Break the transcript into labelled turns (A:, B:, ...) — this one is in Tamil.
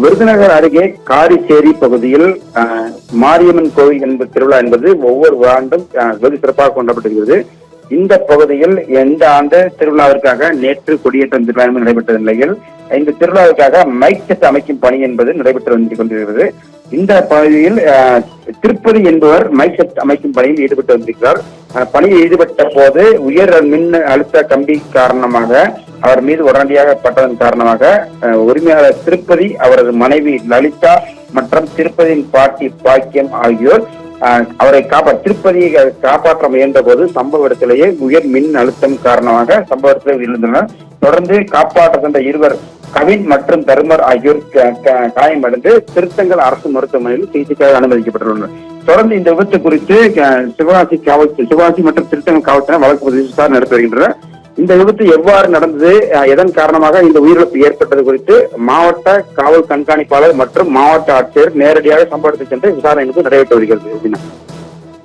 A: விருதுநகர் அருகே காரிச்சேரி பகுதியில் மாரியம்மன் கோவில் என்பது திருவிழா என்பது ஒவ்வொரு ஆண்டும் வெகு சிறப்பாக கொண்டாடப்படுகிறது. இந்த பகுதியில் இந்த ஆண்டு திருவிழாவிற்காக நேற்று கொடியேற்றம் திருவிழா நடைபெற்ற நிலையில் இந்த திருவிழாவிற்காக மைக் செட் அமைக்கும் பணி என்பது நடைபெற்று வந்து கொண்டிருக்கிறது. இந்த பகுதியில் திருப்பதி என்பவர் மைக் செட் அமைக்கும் பணியில் ஈடுபட்டு வந்திருக்கிறார். பணியில் ஈடுபட்ட போது உயர் மின் அழுத்த கம்பி காரணமாக அவர் மீது உடனடியாக பட்டதன் காரணமாக உரிமையாளர் திருப்பதி, அவரது மனைவி லலிதா மற்றும் திருப்பதியின் பாட்டி பாக்கியம் ஆகியோர் அவரை திருப்பதியை காப்பாற்ற முயன்ற போது சம்பவ இடத்திலேயே உயர் மின் அழுத்தம் காரணமாக சம்பவ இடத்திலே விழுந்தனர். தொடர்ந்து காப்பாற்ற சென்ற இருவர் கவின் மற்றும் தர்மர் ஆகியோர் காயமடைந்து திருத்தங்கல் அரசு மருத்துவமனையில் சிகிச்சைக்காக அனுமதிக்கப்பட்டுள்ளனர். தொடர்ந்து இந்த விபத்து குறித்து சிவகாசி மற்றும் திருத்தங்கல் காவல்துறை வழக்கு பதிவு விசாரணை நடத்தி வருகின்றனர். இந்த விபத்து எவ்வாறு நடந்தது, எதன் காரணமாக இந்த உயிரிழப்பு ஏற்பட்டது குறித்து மாவட்ட காவல் கண்காணிப்பாளர் மற்றும் மாவட்ட ஆட்சியர் நேரடியாக சம்பவத்தை சென்று விசாரணை நடைபெற்று வருகிறது.